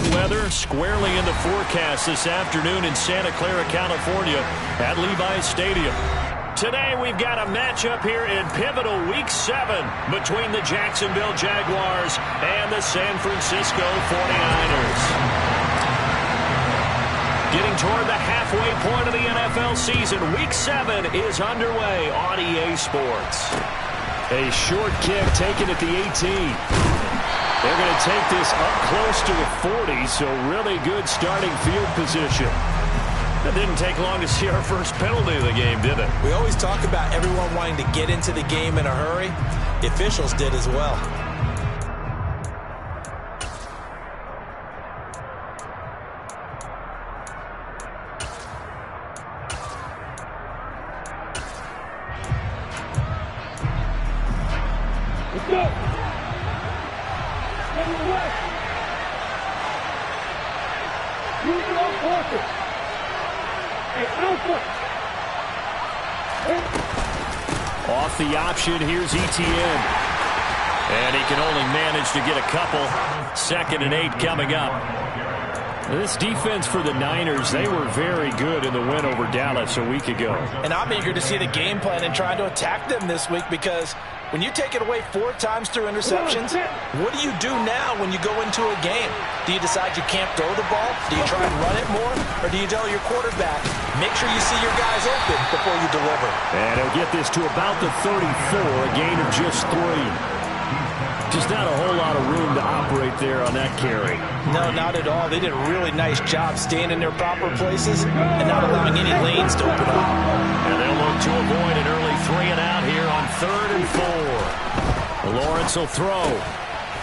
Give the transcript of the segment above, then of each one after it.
Wet weather squarely in the forecast this afternoon in Santa Clara, California at Levi's Stadium. Today we've got a matchup here in pivotal Week 7 between the Jacksonville Jaguars and the San Francisco 49ers. Getting toward the halfway point of the NFL season, Week 7 is underway on EA Sports. A short kick taken at the 18. They're going to take this up close to the 40, so really good starting field position. It didn't take long to see our first penalty of the game, did it? We always talk about everyone wanting to get into the game in a hurry. The officials did as well. Let's go. Off the option, here's Etienne. And he can only manage to get a couple. 2nd and 8 coming up. This defense for the Niners, they were very good in the win over Dallas a week ago. And I'm eager to see the game plan and trying to attack them this week, because when you take it away 4 times through interceptions, what do you do now when you go into a game? Do you decide you can't throw the ball? Do you try and run it more? Or do you tell your quarterback, make sure you see your guys open before you deliver? And he'll get this to about the 34, a gain of just 3. Just not a whole lot of room to operate there on that carry. No, not at all. They did a really nice job staying in their proper places and not allowing any lanes to open up. And they'll look to avoid an early 3 and out here on 3rd and 4. Lawrence will throw.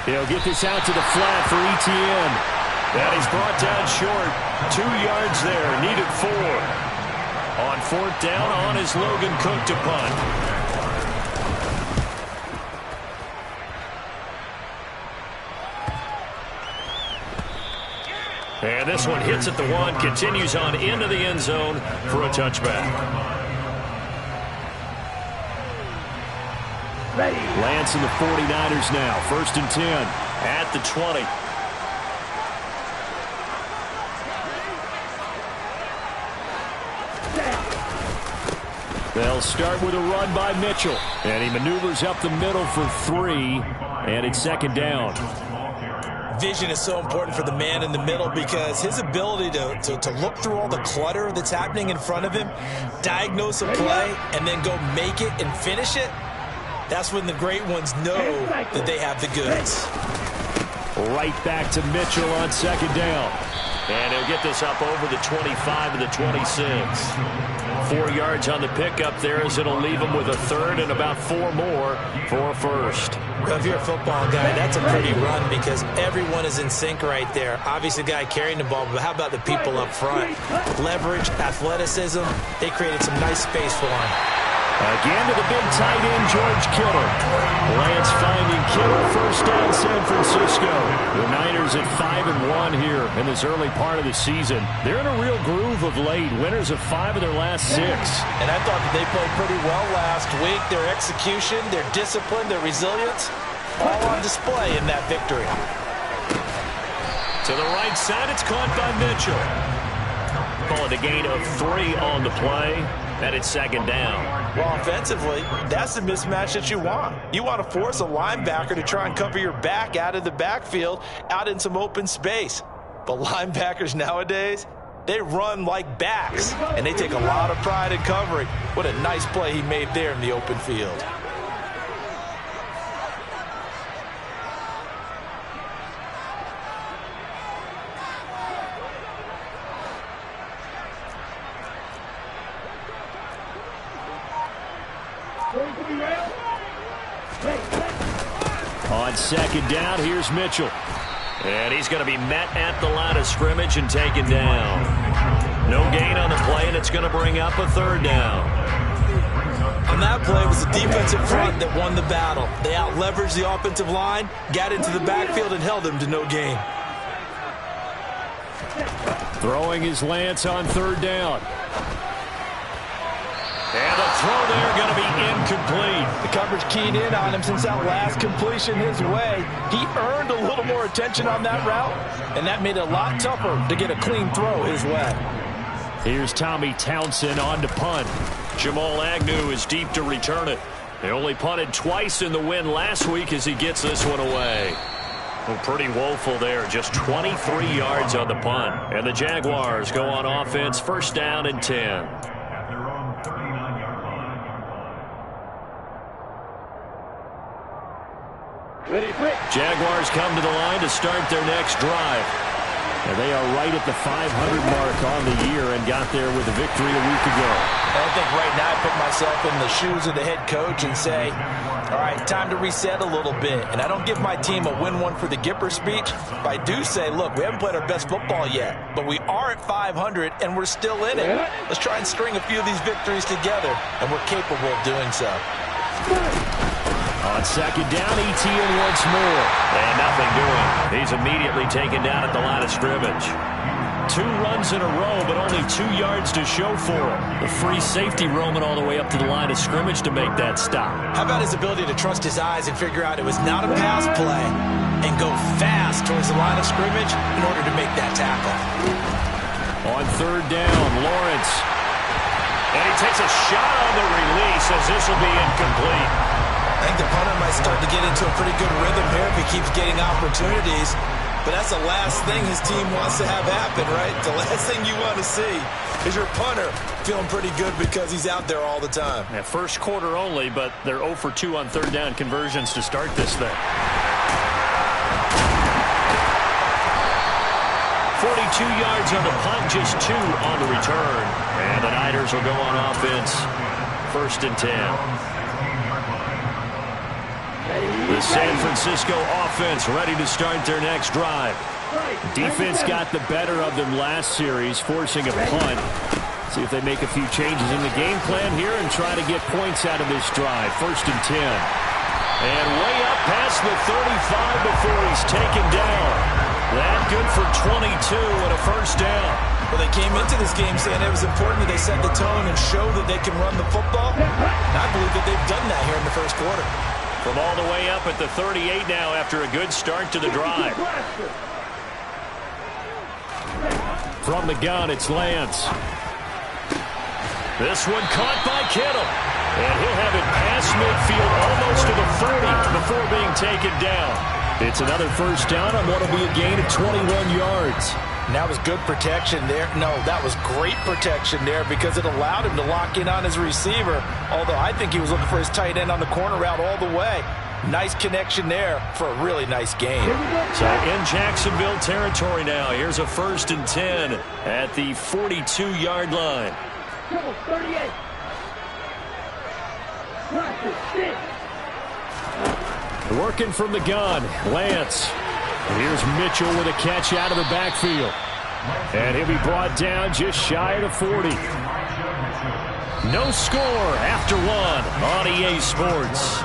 He'll get this out to the flat for Etienne. And he's brought down short. 2 yards there, needed 4. On 4th down, on is Logan Cook to punt. And this one hits at the 1, continues on into the end zone for a touchback. Lance and the 49ers now. 1st and 10 at the 20. They'll start with a run by Mitchell. And he maneuvers up the middle for 3. And it's 2nd down. Vision is so important for the man in the middle, because his ability to look through all the clutter that's happening in front of him, diagnose a play, and then go make it and finish it, that's when the great ones know that they have the goods. Right back to Mitchell on 2nd down. And he'll get this up over the 25 and the 26. 4 yards on the pickup there, as it'll leave him with a 3rd and about 4 more for a 1st. Well, if you're a football guy, that's a pretty run, because everyone is in sync right there. Obviously, the guy carrying the ball, but how about the people up front? Leverage, athleticism, they created some nice space for him. Again to the big tight end, George Kittle. Lance finding Kittle, 1st down, San Francisco. The Niners at 5-1 here in this early part of the season. They're in a real groove of late. Winners of 5 of their last 6. And I thought that they played pretty well last week. Their execution, their discipline, their resilience, all on display in that victory. To the right side, it's caught by Mitchell. Call it a gain of 3 on the play. And it's 2nd down. Well, offensively, that's the mismatch that you want. You want to force a linebacker to try and cover your back out of the backfield, out in some open space. But linebackers nowadays, they run like backs, and they take a lot of pride in covering. What a nice play he made there in the open field. On 2nd down, here's Mitchell. And he's going to be met at the line of scrimmage and taken down. No gain on the play, and it's going to bring up a 3rd down. On that play, it was the defensive front that won the battle. They out-leveraged the offensive line, got into the backfield, and held them to no gain. Throwing his Lance on 3rd down. And the throw there going to be incomplete. The coverage keyed in on him since that last completion his way. He earned a little more attention on that route, and that made it a lot tougher to get a clean throw his way. Here's Tommy Townsend on to punt. Jamal Agnew is deep to return it. They only punted twice in the win last week as he gets this one away. Well, pretty woeful there. Just 23 yards on the punt. And the Jaguars go on offense, first down and 10. Jaguars come to the line to start their next drive. And they are right at the 500 mark on the year and got there with a victory a week ago. I think right now I put myself in the shoes of the head coach and say, all right, time to reset a little bit. And I don't give my team a win one for the Gipper speech. But I do say, look, we haven't played our best football yet, but we are at 500 and we're still in it. Let's try and string a few of these victories together, and we're capable of doing so. On second down, Etienne once more. And nothing doing. He's immediately taken down at the line of scrimmage. 2 runs in a row, but only 2 yards to show for him. The free safety roaming all the way up to the line of scrimmage to make that stop. How about his ability to trust his eyes and figure out it was not a pass play and go fast towards the line of scrimmage in order to make that tackle. On third down, Lawrence. And he takes a shot on the release as this will be incomplete. I think the punter might start to get into a pretty good rhythm here if he keeps getting opportunities. But that's the last thing his team wants to have happen, right? The last thing you want to see is your punter feeling pretty good because he's out there all the time. Yeah, first quarter only, but they're 0 for 2 on third down conversions to start this thing. 42 yards on the punt, just 2 on the return. And the Niners will go on offense, first and 10. The San Francisco offense ready to start their next drive. Defense got the better of them last series, forcing a punt. See if they make a few changes in the game plan here and try to get points out of this drive. First and 10. And way up past the 35 before he's taken down. That good for 22 and a first down. Well, they came into this game saying it was important that they set the tone and show that they can run the football. And I believe that they've done that here in the first quarter. From all the way up at the 38 now after a good start to the drive. From the gun, it's Lance. This one caught by Kittle. And he'll have it past midfield almost to the 40 before being taken down. It's another first down on what will be a gain of 21 yards. And that was good protection there. No, that was great protection there because it allowed him to lock in on his receiver. Although I think he was looking for his tight end on the corner route all the way. Nice connection there for a really nice game. So in Jacksonville territory now. Here's a first and 10 at the 42-yard line. 38. Working from the gun, Lance. Here's Mitchell with a catch out of the backfield. And he'll be brought down just shy of the 40. No score after 1 on EA Sports.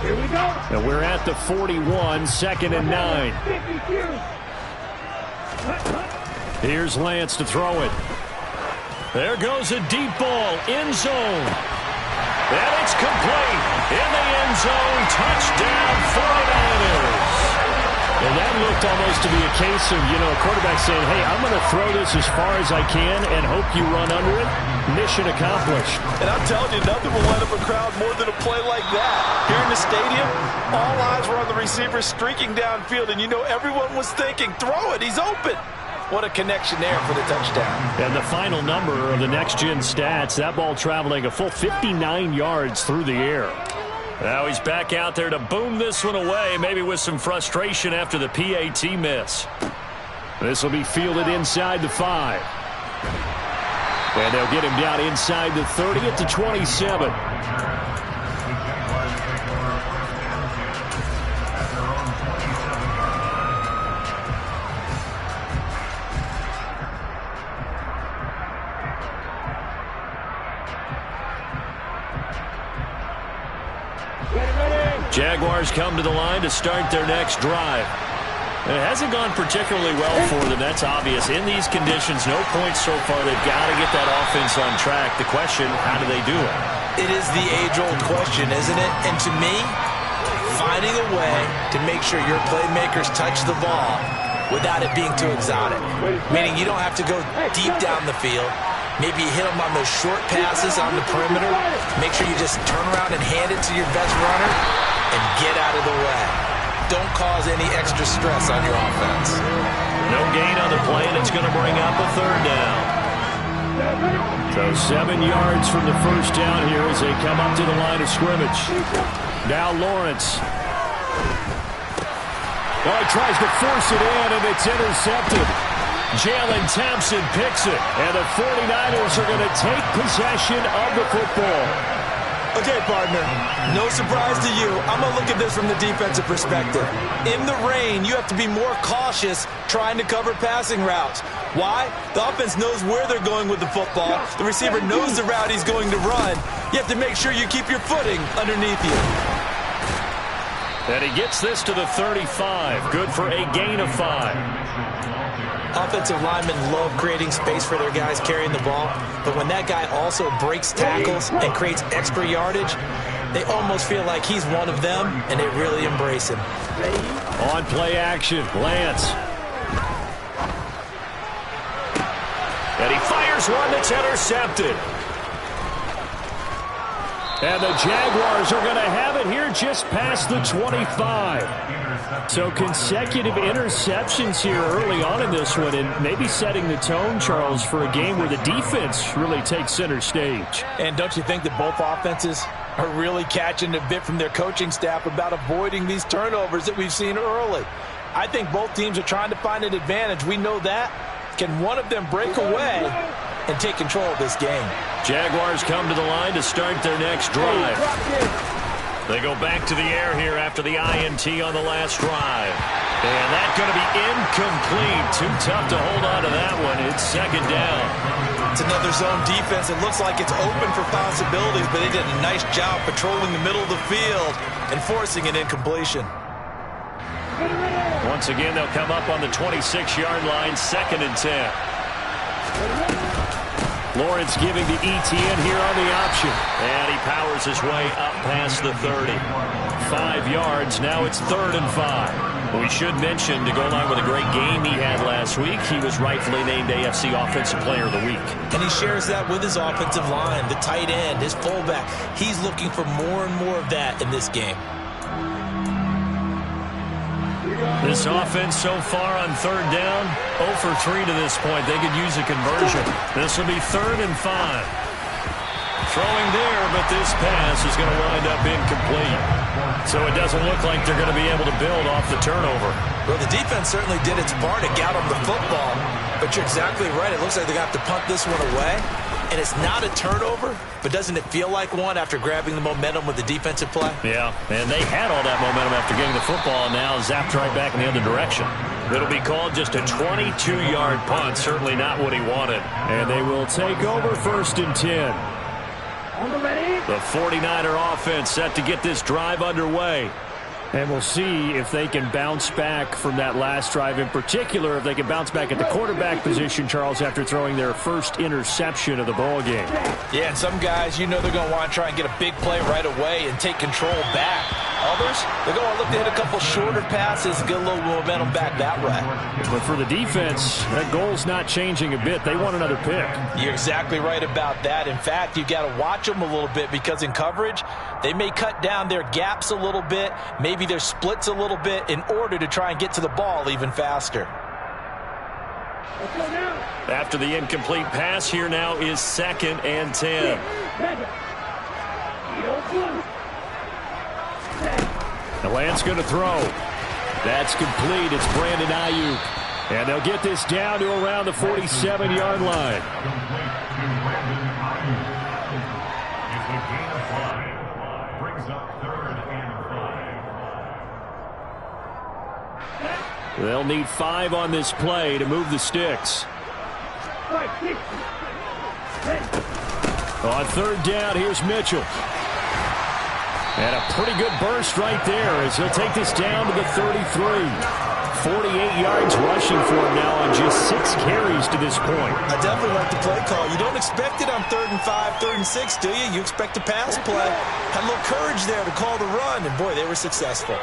Here we go. And we're at the 41, second and 9. Here's Lance to throw it. There goes a deep ball, end zone. And it's complete. In the end zone, touchdown 49ers. And that looked almost to be a case of, a quarterback saying, hey, I'm going to throw this as far as I can and hope you run under it. Mission accomplished. And I'm telling you, nothing will light up a crowd more than a play like that. Here in the stadium, all eyes were on the receiver streaking downfield, and everyone was thinking, throw it, he's open. What a connection there for the touchdown. And the final number of the next-gen stats, that ball traveling a full 59 yards through the air. Now he's back out there to boom this one away, maybe with some frustration after the PAT miss. This will be fielded inside the 5. And they'll get him down inside the 30 at the 27. Jaguars come to the line to start their next drive. It hasn't gone particularly well for them. That's obvious. In these conditions, no points so far. They've got to get that offense on track. The question, how do they do it? It is the age-old question, isn't it? And to me, finding a way to make sure your playmakers touch the ball without it being too exotic. Meaning you don't have to go deep down the field. Maybe you hit them on those short passes on the perimeter. Make sure you just turn around and hand it to your best runner and get out of the way. Don't cause any extra stress on your offense. No gain on the play, and it's going to bring up a third down. So 7 yards from the first down here as they come up to the line of scrimmage. Now Lawrence. Oh, he tries to force it in, and it's intercepted. Jalen Thompson picks it, and the 49ers are going to take possession of the football. Okay, partner, no surprise to you. I'm going to look at this from the defensive perspective. In the rain, you have to be more cautious trying to cover passing routes. Why? The offense knows where they're going with the football. The receiver knows the route he's going to run. You have to make sure you keep your footing underneath you. And he gets this to the 35. Good for a gain of 5. Offensive linemen love creating space for their guys carrying the ball, but when that guy also breaks tackles and creates extra yardage, they almost feel like he's one of them, and they really embrace him. On play action, Lance. And he fires one that's intercepted. And the Jaguars are going to have it here just past the 25. So consecutive interceptions here early on in this one, and maybe setting the tone, Charles, for a game where the defense really takes center stage. And don't you think that both offenses are really catching a bit from their coaching staff about avoiding these turnovers that we've seen early? I think both teams are trying to find an advantage. We know that. Can one of them break away and take control of this game? Jaguars come to the line to start their next drive. They go back to the air here after the INT on the last drive. And that's going to be incomplete. Too tough to hold on to that one. It's second down. It's another zone defense. It looks like it's open for possibilities, but they did a nice job patrolling the middle of the field and forcing an incompletion. Once again, they'll come up on the 26-yard line, 2nd and 10. Lawrence giving to ETN here on the option. And he powers his way up past the 30. 5 yards. Now it's 3rd and 5. We should mention, to go along with a great game he had last week, he was rightfully named AFC Offensive Player of the Week. And he shares that with his offensive line, the tight end, his fullback. He's looking for more and more of that in this game. This offense so far on 3rd down, 0 for 3 to this point. They could use a conversion. This will be 3rd and 5. Throwing there, but this pass is going to wind up incomplete. So it doesn't look like they're going to be able to build off the turnover. Well, the defense certainly did its part to get on the football, but you're exactly right. It looks like they're going to have to punt this one away. And it's not a turnover, but doesn't it feel like one after grabbing the momentum with the defensive play? Yeah, and they had all that momentum after getting the football, and now zapped right back in the other direction. It'll be called just a 22-yard punt, certainly not what he wanted. And they will take over 1st and 10. The 49er offense set to get this drive underway. And we'll see if they can bounce back from that last drive, in particular, if they can bounce back at the quarterback position, Charles, after throwing their first interception of the ball game. Yeah, and some guys, you know they're going to want to try and get a big play right away and take control back. Others, they're going to look to hit a couple shorter passes, get a little momentum back that way. But for the defense, that goal's not changing a bit. They want another pick. You're exactly right about that. In fact, you've got to watch them a little bit because in coverage, they may cut down their gaps a little bit, maybe their splits a little bit in order to try and get to the ball even faster. After the incomplete pass, here now is 2nd and 10. The Lance going to throw. That's complete. It's Brandon Ayuk. And they'll get this down to around the 47-yard line. They'll need 5 on this play to move the sticks. On 3rd down, here's Mitchell. And a pretty good burst right there as he'll take this down to the 33. 48 yards rushing for him now on just 6 carries to this point. I definitely like the play call. You don't expect it on 3rd and 5, 3rd and 6, do you? You expect a pass play. Had a little courage there to call the run, and boy, they were successful.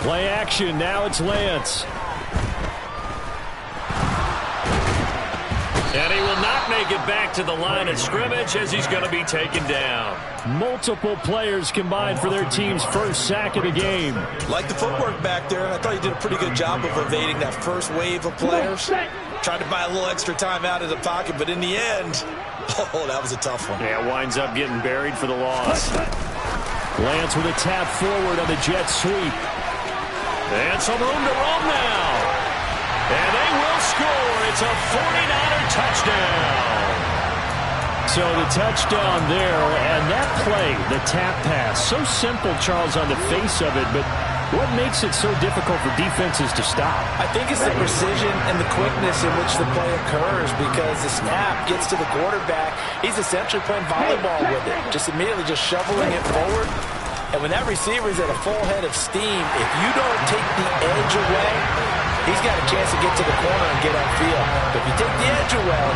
Play action. Now it's Lance. And he will not make it back to the line of scrimmage as he's going to be taken down. Multiple players combined for their team's first sack of the game. Like the footwork back there. I thought he did a pretty good job of evading that first wave of players. Tried to buy a little extra time out of the pocket, but in the end, oh, that was a tough one. Yeah, winds up getting buried for the loss. Lance with a tap forward on the jet sweep. And some room to roam now. And they will score. It's a 49er touchdown. So the touchdown there, and that play, the tap pass, so simple, Charles, on the face of it, but what makes it so difficult for defenses to stop? I think it's the precision and the quickness in which the play occurs, because the snap gets to the quarterback. He's essentially playing volleyball with it, just immediately just shoveling it forward. And when that receiver is at a full head of steam, if you don't take the edge away, he's got a chance to get to the corner and get upfield. But if you take the edge away,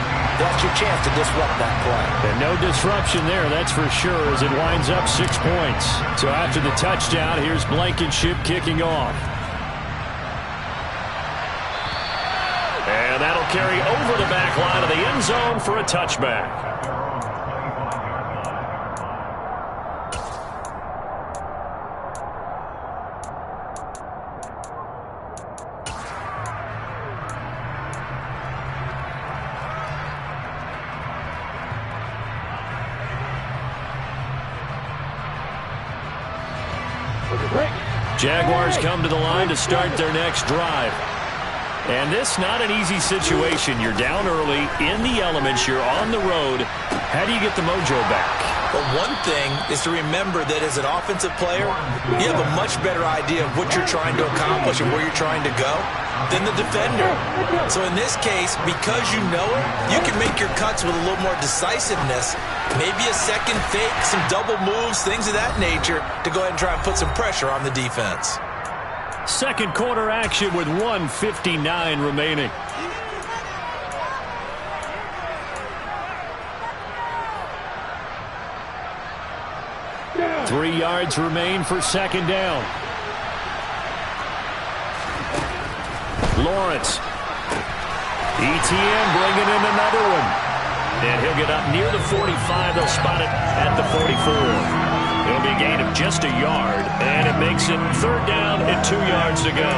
that's your chance to disrupt that play. And no disruption there, that's for sure, as it winds up 6 points. So after the touchdown, here's Blankenship kicking off. And that'll carry over the back line of the end zone for a touchback. Jaguars come to the line to start their next drive. And this not an easy situation. You're down early, in the elements, you're on the road. How do you get the mojo back? Well, one thing is to remember that as an offensive player, you have a much better idea of what you're trying to accomplish and where you're trying to go than the defender. So in this case, because you know it, you can make your cuts with a little more decisiveness. Maybe a second fake, some double moves, things of that nature to go ahead and try and put some pressure on the defense. Second quarter action with 1:59 remaining. Yeah. 3 yards remain for second down. Lawrence. ETN bringing in another one. And he'll get up near the 45. They'll spot it at the 44. It'll be a gain of just a yard, and it makes it third down and 2 yards to go.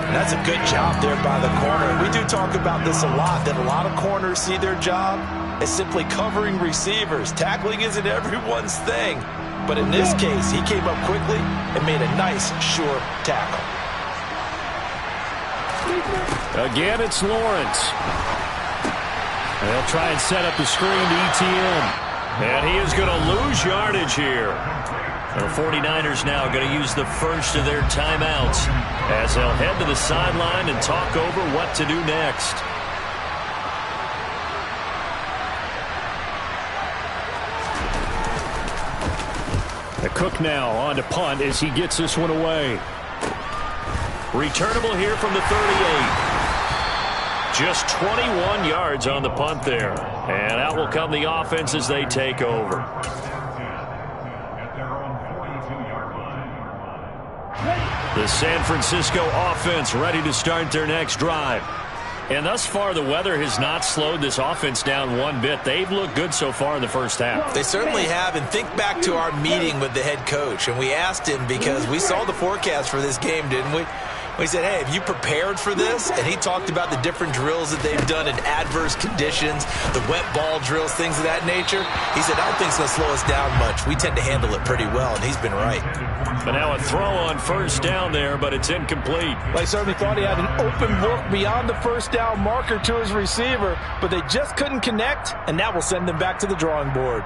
And that's a good job there by the corner. We do talk about this a lot, that a lot of corners see their job as simply covering receivers. Tackling isn't everyone's thing. But in this case, he came up quickly and made a nice, sure tackle. Again, it's Lawrence. They'll try and set up the screen to ETN. And he is going to lose yardage here. The 49ers now going to use the first of their timeouts as they'll head to the sideline and talk over what to do next. The Cook now on to punt as he gets this one away. Returnable here from the 38. Just 21 yards on the punt there. And out will come the offense as they take over. The San Francisco offense ready to start their next drive. And thus far, the weather has not slowed this offense down one bit. They've looked good so far in the first half. They certainly have. And think back to our meeting with the head coach. And we asked him, because we saw the forecast for this game, didn't we? We said, hey, have you prepared for this? And he talked about the different drills that they've done in adverse conditions, the wet ball drills, things of that nature. He said, I don't think it's going to slow us down much. We tend to handle it pretty well, and he's been right. But now a throw on first down there, but it's incomplete. They certainly thought he had an open look beyond the first down marker to his receiver, but they just couldn't connect, and that will send them back to the drawing board.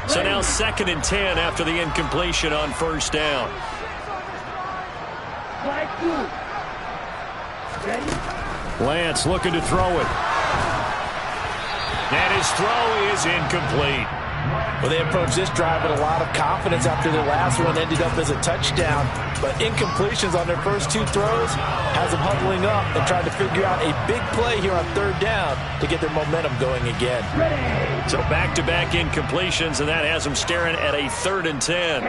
So now 2nd and 10 after the incompletion on first down. Lance looking to throw it. And his throw is incomplete. Well, they approached this drive with a lot of confidence after their last one ended up as a touchdown. But incompletions on their first two throws has them huddling up and trying to figure out a big play here on third down to get their momentum going again. So back-to-back incompletions, and that has them staring at a 3rd and 10.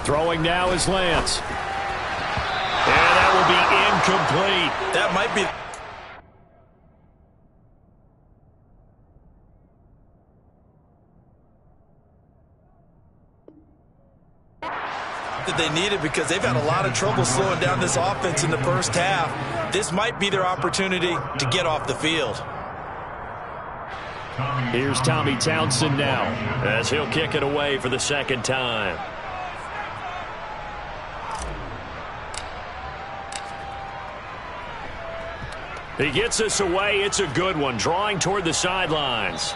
Throwing now is Lance. And that will be incomplete. That might be... that they needed, because they've had a lot of trouble slowing down this offense in the first half. This might be their opportunity to get off the field. Here's Tommy Townsend now as he'll kick it away for the 2nd time. He gets us away. It's a good one. Drawing toward the sidelines.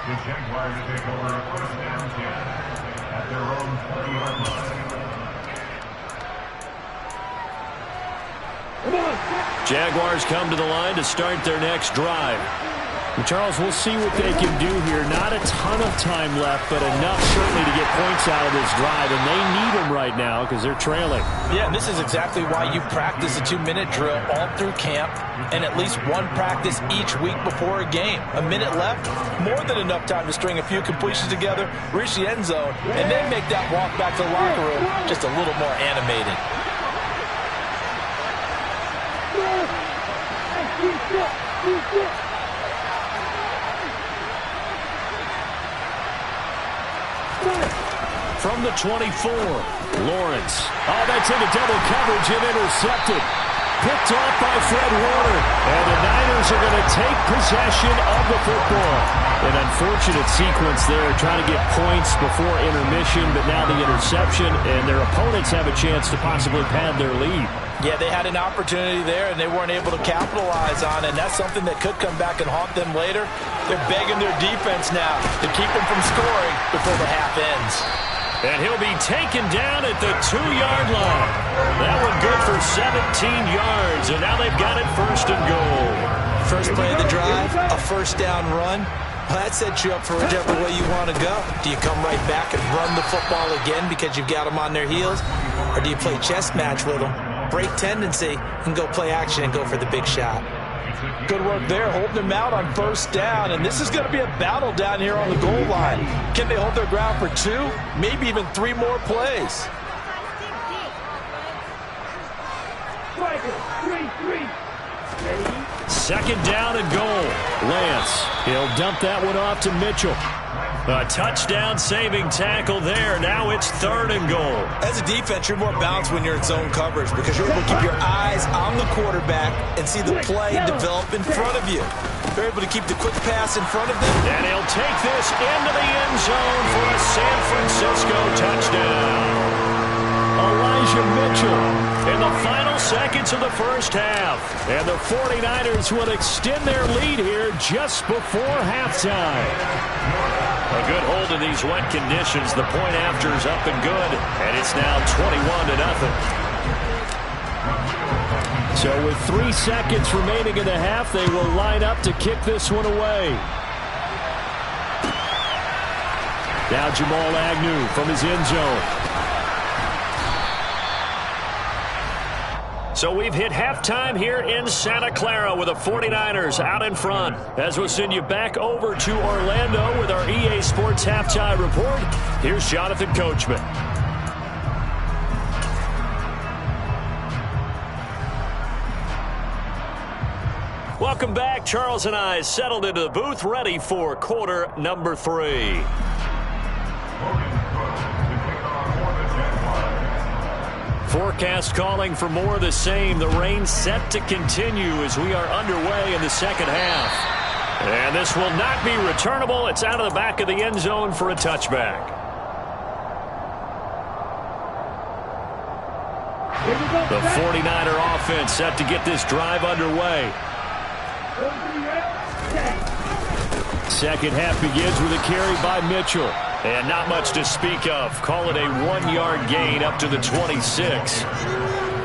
The Jaguars take over a 1st and 10 at their own 40-yard line. Jaguars come to the line to start their next drive. And Charles, we'll see what they can do here. Not a ton of time left, but enough certainly to get points out of this drive, and they need them right now because they're trailing. Yeah, and this is exactly why you practice a 2-minute drill all through camp and at least one practice each week before a game. A minute left, more than enough time to string a few completions together, reach the end zone, and then make that walk back to the locker room just a little more animated. From the 24, Lawrence. Oh, that's into double coverage and intercepted. Picked off by Fred Warner. And the Niners are going to take possession of the football. An unfortunate sequence there, trying to get points before intermission, but now the interception, and their opponents have a chance to possibly pad their lead. Yeah, they had an opportunity there, and they weren't able to capitalize on it, and that's something that could come back and haunt them later. They're begging their defense now to keep them from scoring before the half ends. And he'll be taken down at the 2-yard line. That one good for 17 yards, and now they've got it 1st and goal. First play of the drive, a 1st down run. Well, that sets you up for whichever way you want to go. Do you come right back and run the football again because you've got them on their heels? Or do you play chess match with them, break tendency, and go play action and go for the big shot? Good work there, holding them out on 1st down, and this is going to be a battle down here on the goal line. Can they hold their ground for 2, maybe even 3 more plays? Second down and goal. Lance, he'll dump that one off to Mitchell. A touchdown-saving tackle there. Now it's 3rd and goal. As a defense, you're more balanced when you're in zone coverage because you're able to keep your eyes on the quarterback and see the play develop in front of you. They're able to keep the quick pass in front of them. And he'll take this into the end zone for a San Francisco touchdown. Elijah Mitchell in the final seconds of the first half. And the 49ers will extend their lead here just before halftime. A good hold in these wet conditions. The point after is up and good. And it's now 21-0. So with 3 seconds remaining in the half, they will line up to kick this one away. Now Jamal Agnew from his end zone. So we've hit halftime here in Santa Clara with the 49ers out in front. As we'll send you back over to Orlando with our EA Sports Halftime Report, here's Jonathan Coachman. Welcome back. Charles and I settled into the booth, ready for quarter number 3. Forecast calling for more of the same. The rain set to continue as we are underway in the second half. And this will not be returnable. It's out of the back of the end zone for a touchback. The 49er offense set to get this drive underway. Second half begins with a carry by Mitchell. And not much to speak of. Call it a 1-yard gain up to the 26.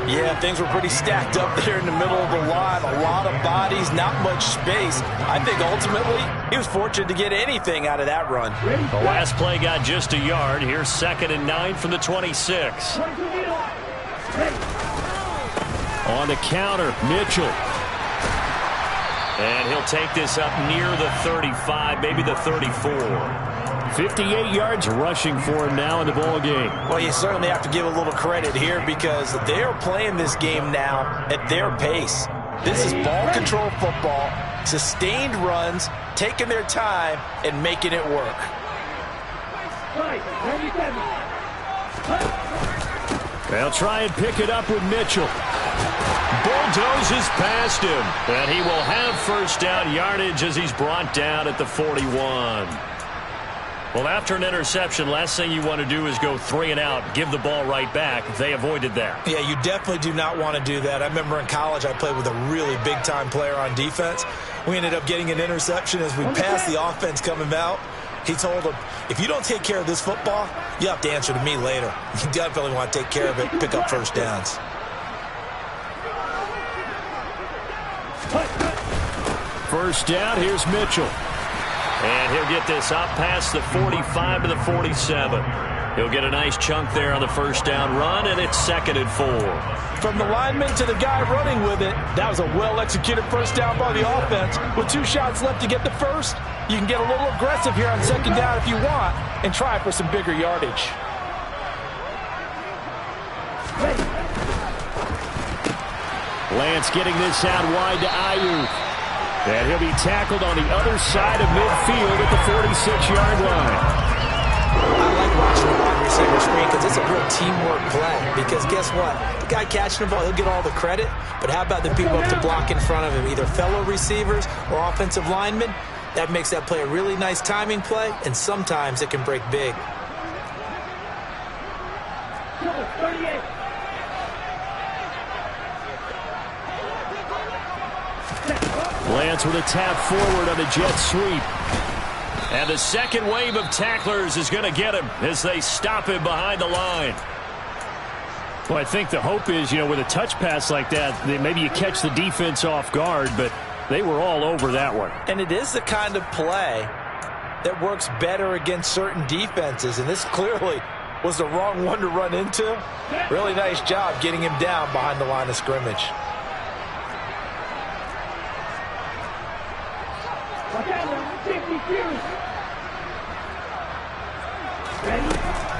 Yeah, things were pretty stacked up there in the middle of the line. A lot of bodies, not much space. I think ultimately he was fortunate to get anything out of that run. The last play got just a yard. Here's 2nd and 9 from the 26. On the counter, Mitchell. And he'll take this up near the 35, maybe the 34. 58 yards rushing for him now in the ball game. Well, you certainly have to give a little credit here because they're playing this game now at their pace. This is ball control football, sustained runs, taking their time and making it work. They'll try and pick it up with Mitchell. Bulldozes past him, and he will have first down yardage as he's brought down at the 41. Well, after an interception, last thing you want to do is go 3 and out, give the ball right back. They avoided that. Yeah, you definitely do not want to do that. I remember in college I played with a really big-time player on defense. We ended up getting an interception as we passed the offense coming out. He told him, if you don't take care of this football, you have to answer to me later. You definitely want to take care of it, pick up first downs. First down, here's Mitchell. And he'll get this up past the 45 to the 47. He'll get a nice chunk there on the first down run, and it's 2nd and 4. From the lineman to the guy running with it, that was a well-executed first down by the offense. With 2 shots left to get the first, you can get a little aggressive here on 2nd down if you want and try for some bigger yardage. Lance getting this out wide to Ayuk. And he'll be tackled on the other side of midfield at the 46-yard line. I like watching the wide receiver screen because it's a real teamwork play. Because guess what? The guy catching the ball, he'll get all the credit. But how about the people up to block in front of him, either fellow receivers or offensive linemen? That makes that play a really nice timing play, and sometimes it can break big. Lance with a tap forward on the jet sweep. And the second wave of tacklers is going to get him as they stop him behind the line. Well, I think the hope is, with a touch pass like that, maybe you catch the defense off guard, but they were all over that one. And it is the kind of play that works better against certain defenses, and this clearly was the wrong one to run into. Really nice job getting him down behind the line of scrimmage.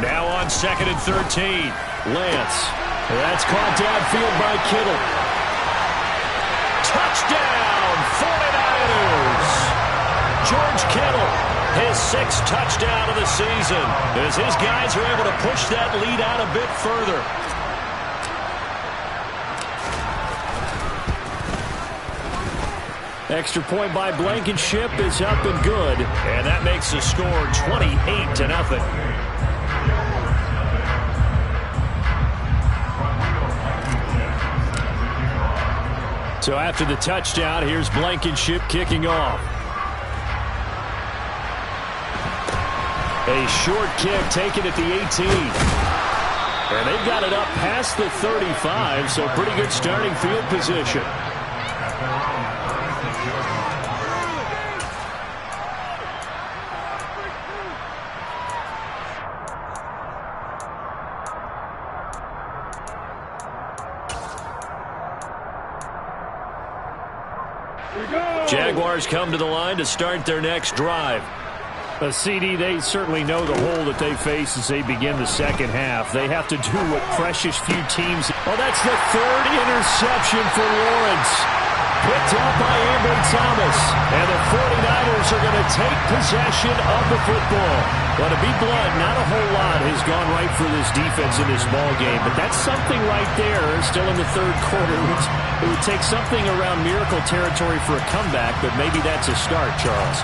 Now on 2nd and 13. Lance. That's caught downfield by Kittle. Touchdown, 49ers. George Kittle, his 6th touchdown of the season, as his guys are able to push that lead out a bit further. Extra point by Blankenship is up and good. And that makes the score 28-0. So after the touchdown, here's Blankenship kicking off. A short kick taken at the 18. And they've got it up past the 35, so pretty good starting field position. Jaguars come to the line to start their next drive. CD, they certainly know the hole that they face as they begin the second half. They have to do what precious few teams... Oh, that's the 3rd interception for Lawrence. Picked up by Ambry Thomas. And the 49ers are going to take possession of the football. Well, to be blunt, not a whole lot has gone right for this defense in this ball game. But that's something right there, still in the 3rd quarter. It would take something around miracle territory for a comeback, but maybe that's a start, Charles.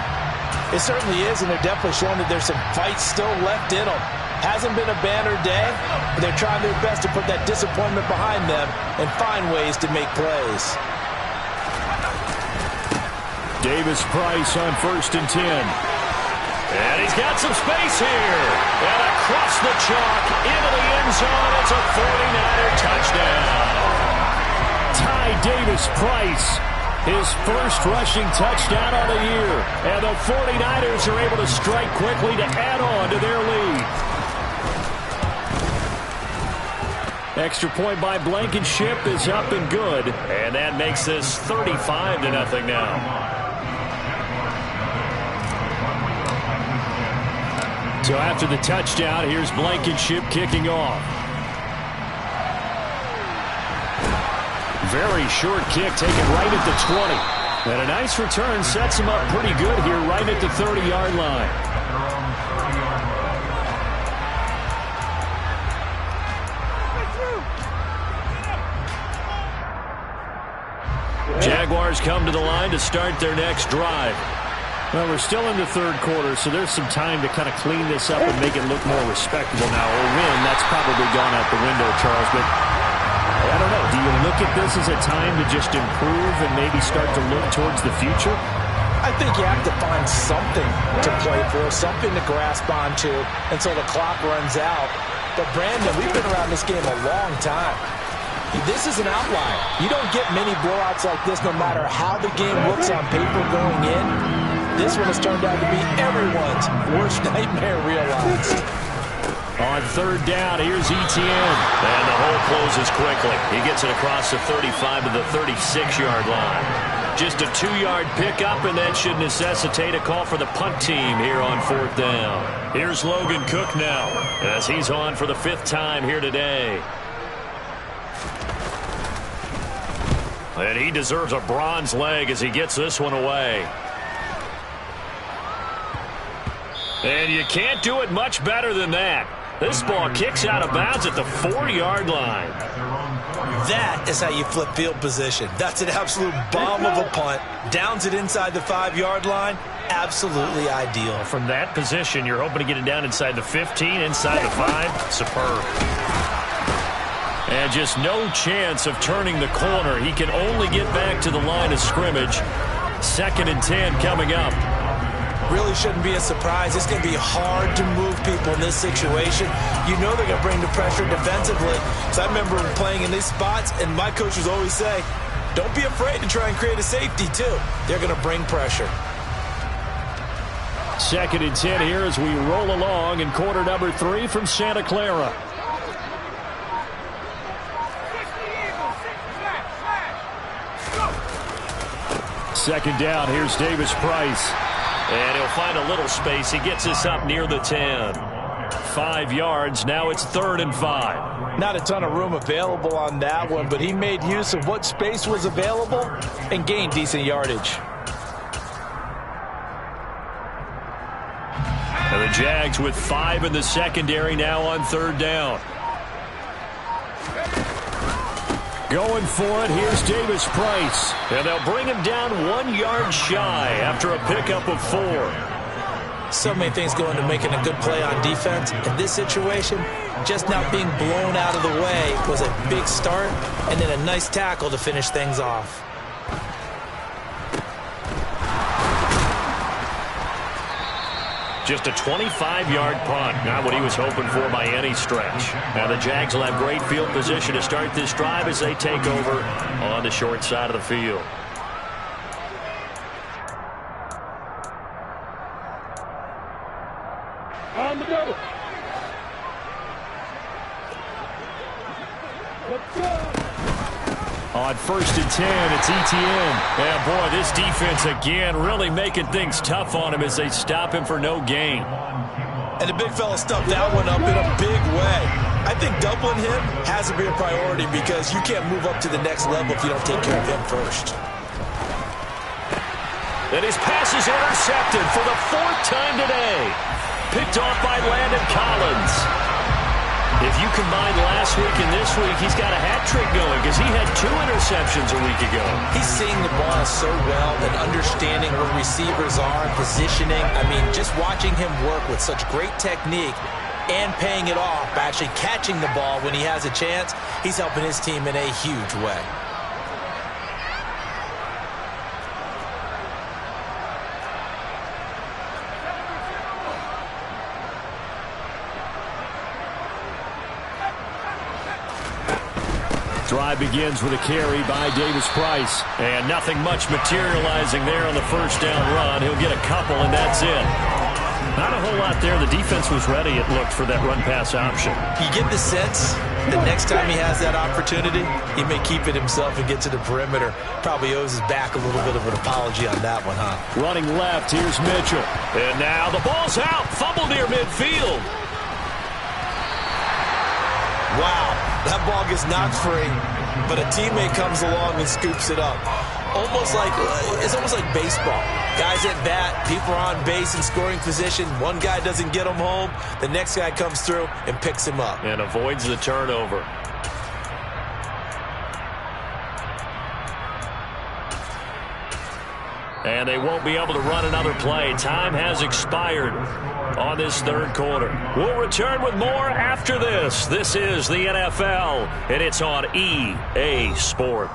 It certainly is, and they're definitely showing that there's some fight still left in them. Hasn't been a banner day, but they're trying their best to put that disappointment behind them and find ways to make plays. Davis Price on 1st and 10. And he's got some space here. And across the chalk into the end zone. It's a 49er touchdown. Ty Davis-Price, his first rushing touchdown of the year. And the 49ers are able to strike quickly to add on to their lead. Extra point by Blankenship is up and good. And that makes this 35-0 now. So after the touchdown, here's Blankenship kicking off. Very short kick taken right at the 20. And a nice return sets him up pretty good here right at the 30-yard line. Jaguars come to the line to start their next drive. Well, we're still in the third quarter, so there's some time to kind of clean this up and make it look more respectable now. A win, that's probably gone out the window, Charles, but I don't know. Do you look at this as a time to just improve and maybe start to look towards the future? I think you have to find something to play for, something to grasp onto until the clock runs out. But, Brandon, we've been around this game a long time. This is an outlier. You don't get many blowouts like this no matter how the game looks on paper going in. This one has turned out to be everyone's worst nightmare realized. On third down, here's Etienne. And the hole closes quickly. He gets it across the 35 to the 36-yard line. Just a 2-yard pickup, and that should necessitate a call for the punt team here on fourth down. Here's Logan Cook now, as he's on for the 5th time here today. And he deserves a bronze leg as he gets this one away. And you can't do it much better than that. This ball kicks out of bounds at the 4-yard line. That is how you flip field position. That's an absolute bomb of a punt. Downs it inside the 5-yard line. Absolutely ideal. From that position, you're hoping to get it down inside the 15, inside the 5. Superb. And just no chance of turning the corner. He can only get back to the line of scrimmage. 2nd and 10 coming up. Really shouldn't be a surprise. It's going to be hard to move people in this situation. You know they're going to bring the pressure defensively. So I remember playing in these spots, and my coaches always say, don't be afraid to try and create a safety, too. They're going to bring pressure. 2nd and 10 here as we roll along in quarter number 3 from Santa Clara. Second down, here's Davis-Price. And he'll find a little space. He gets us up near the 10. 5 yards. Now it's 3rd and 5. Not a ton of room available on that one, but he made use of what space was available and gained decent yardage. And the Jags with 5 in the secondary now on 3rd down. Going for it, here's Davis-Price. And they'll bring him down 1 yard shy after a pickup of 4. So many things go into making a good play on defense. In this situation, just not being blown out of the way was a big start, and then a nice tackle to finish things off. Just a 25-yard punt, not what he was hoping for by any stretch. Now the Jags will have great field position to start this drive as they take over on the short side of the field. On the double. Let's go. On 1st and 10, it's Etienne. Yeah, boy, this defense again really making things tough on him as they stop him for no gain. And the big fella stuffed that one up in a big way. I think doubling him has to be a priority because you can't move up to the next level if you don't take care of him first. And his pass is intercepted for the 4th time today. Picked off by Landon Collins. If you combine last week and this week, he's got a hat trick going because he had 2 interceptions a week ago. He's seeing the ball so well and understanding where receivers are, positioning. I mean, just watching him work with such great technique and paying it off by actually catching the ball when he has a chance, he's helping his team in a huge way. Drive begins with a carry by Davis Price. And nothing much materializing there on the first down run. He'll get a couple, and that's it. Not a whole lot there. The defense was ready, it looked, for that run-pass option. You get the sense that next time he has that opportunity, he may keep it himself and get to the perimeter. Probably owes his back a little bit of an apology on that one, huh? Running left, here's Mitchell. And now the ball's out. Fumble near midfield. Wow, that ball gets knocked free, but a teammate comes along and scoops it up. It's almost like baseball. Guys at bat, people are on base in scoring position. One guy doesn't get him home. The next guy comes through and picks him up. And avoids the turnover. And they won't be able to run another play. Time has expired on this third quarter. We'll return with more after this. This is the NFL, and it's on EA Sport.